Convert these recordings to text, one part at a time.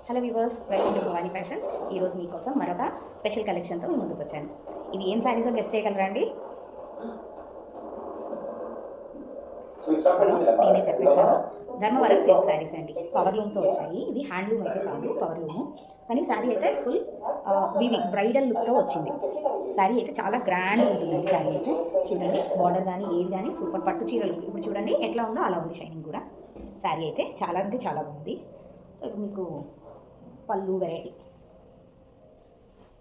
Hello viewers, welcome to Bhavani fashions. ఈరోజు మీకోసం మరొక స్పెషల్ కలెక్షన్తో మీ ముందుకు వచ్చాను. ఇది ఏం శారీసో గెస్ట్ చేయగలరా అండి? నేనే చెప్పేస్తాను. ధర్మవరం సిల్క్ శారీస్ అండి, పవర్ లూమ్తో వచ్చాయి. ఇది హ్యాండ్లూమ్ అయితే కాదు, పవర్ లూము. కానీ శారీ అయితే ఫుల్ వీవింగ్ బ్రైడల్ లుక్తో వచ్చింది. శారీ అయితే చాలా గ్రాండ్ ఉంటుందండి. శారీ అయితే చూడండి, బార్డర్ కానీ ఏది కానీ సూపర్. పట్టు చీరలు ఇప్పుడు చూడండి ఎట్లా ఉందో అలా ఉంది షైనింగ్ కూడా. శారీ అయితే చాలా అంటే చాలా బాగుంది. సో ఇప్పుడు మీకు పళ్ళు వెరైటీ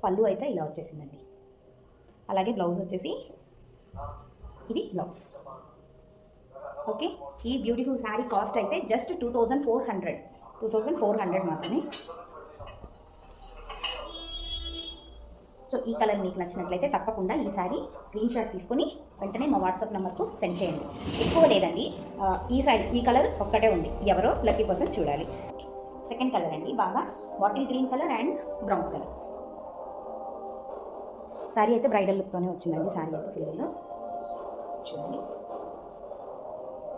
పళ్ళు అయితే ఇలా వచ్చేసిందండి. అలాగే బ్లౌజ్ వచ్చేసి ఇది బ్లౌజ్. ఓకే, ఈ బ్యూటిఫుల్ శారీ కాస్ట్ అయితే జస్ట్ 2400 మాత్రమే. సో ఈ కలర్ మీకు నచ్చినట్లయితే తప్పకుండా ఈ శారీ స్క్రీన్ షాట్ తీసుకొని వెంటనే మా వాట్సాప్ నెంబర్కు సెండ్ చేయండి. ఎక్కువ లేదండి, ఈ కలర్ ఒక్కటే ఉంది. ఎవరో లక్కీ పర్సన్ చూడాలి. సెకండ్ కలర్ అండి, బాగా bottle green colour and brown colour. Sari అయితే బ్రైడల్ లుక్తోనే వచ్చిందండి. శారీ అయితే ఫుల్లో చూడండి.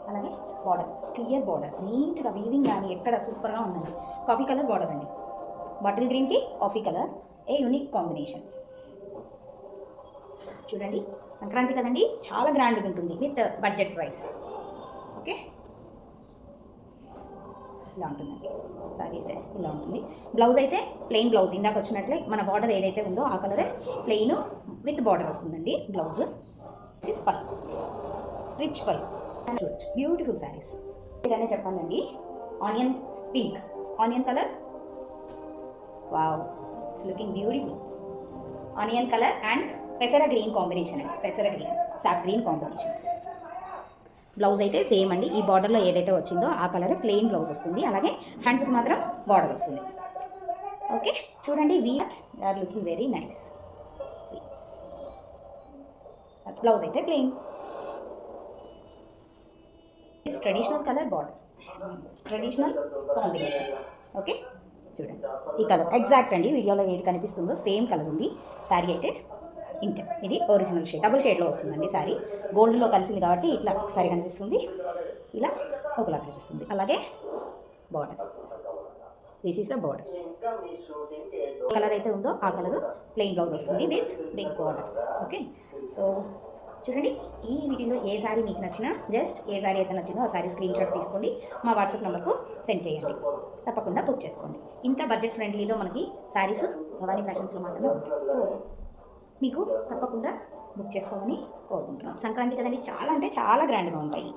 అలాగే బార్డర్, క్లియర్ బార్డర్, నీట్గా వీవింగ్ కానీ ఎక్కడ సూపర్గా ఉందండి. కాఫీ కలర్ బార్డర్ అండి, బాటిల్ గ్రీన్కి coffee colour, a unique combination. చూడండి, సంక్రాంతి కదండి, చాలా గ్రాండ్గా ఉంటుంది విత్ బడ్జెట్ ప్రైస్. ఓకే, ఇలా ఉంటుందండి. సారీ అయితే ఇలా ఉంటుంది. బ్లౌజ్ అయితే ప్లెయిన్ బ్లౌజ్, ఇందాక వచ్చినట్లే మన బార్డర్ ఏదైతే ఉందో ఆ కలరే ప్లెయిన్ విత్ బార్డర్ వస్తుందండి. బ్లౌజ్ సిస్ పల్, రిచ్ పల్. చూడొచ్చు, బ్యూటిఫుల్ శారీస్. ఇలానే చెప్పాలండి. Onion pink, onion colour, wow, it's looking beautiful. Onion colour and పెసర గ్రీన్ కాంబినేషన్ అండి. పెసర గ్రీన్, సాఫ్ గ్రీన్ కాంబినేషన్. బ్లౌజ్ అయితే సేమ్ అండి, ఈ బార్డర్లో ఏదైతే వచ్చిందో ఆ కలర్ ప్లెయిన్ బ్లౌజ్ వస్తుంది. అలాగే హ్యాండ్స్కి మాత్రం బార్డర్ వస్తుంది. ఓకే, చూడండి, they are looking very nice. Blouse అయితే plain, traditional colour border, traditional combination. Okay, చూడండి ఈ కలర్ ఎగ్జాక్ట్ అండి, వీడియోలో ఏది కనిపిస్తుందో సేమ్ కలర్ ఉంది. శారీ అయితే ఇంతే. ఇది ఒరిజినల్ షేడ్, డబుల్ షేడ్లో వస్తుందండి. శారీ గోల్డ్లో కలిసింది కాబట్టి ఇట్లా ఒకసారి కనిపిస్తుంది, ఇలా ఒకలా కనిపిస్తుంది. అలాగే border, this is the border. Colour అయితే ఉందో ఆ కలర్ ప్లెయిన్ బ్లౌజ్ వస్తుంది with big border. Okay, so చూడండి, ఈ వీడియోలో ఏ శారీ మీకు నచ్చినా, జస్ట్ ఏ శారీ అయితే నచ్చిందో ఆ శారీ స్క్రీన్ షాట్ తీసుకోండి, మా వాట్సాప్ నెంబర్కు సెండ్ చేయండి. తప్పకుండా బుక్ చేసుకోండి. ఇంత బడ్జెట్ ఫ్రెండ్లీలో మనకి శారీస్ భవానీ ఫ్యాషన్స్లో మాత్రమే ఉంటాయి. సో మీకు తప్పకుండా బుక్ చేసుకోమని కోరుకుంటున్నాం. సంక్రాంతి కదండి, చాలా అంటే చాలా గ్రాండ్గా ఉంటాయి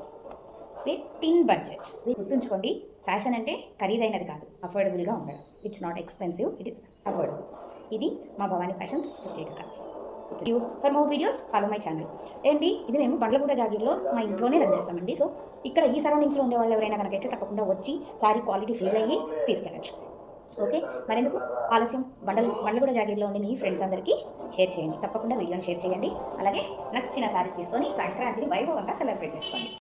విత్ ఇన్ బడ్జెట్. గుర్తుంచుకోండి, ఫ్యాషన్ అంటే ఖరీదైనది కాదు, అఫోర్డబుల్గా ఉండడం. It's not expensive, it is affordable. ఇది మా భవానీ ఫ్యాషన్స్ ప్రత్యేకత. For more videos follow my channel. ఏంటి, ఇది మేము బండ్లగూడ జాగీర్లో మా ఇంట్లోనే రన్ చేస్తామండి. సో ఇక్కడ ఈ సరౌండింగ్స్లో ఉండే వాళ్ళు ఎవరైనా కనుకైతే తప్పకుండా వచ్చి శారీ క్వాలిటీ ఫీల్ అయ్యి తీసుకెళ్ళచ్చు. ఓకే, మరెందుకు ఆలస్యం, బండ్లగూడ జాగీర్లో ఉండి మీ ఫ్రెండ్స్ అందరికీ షేర్ చేయండి. తప్పకుండా వీడియోని షేర్ చేయండి. అలాగే నచ్చిన శారీస్ తీసుకొని సంక్రాంతిని వైభవంగా సెలబ్రేట్ చేసుకోండి.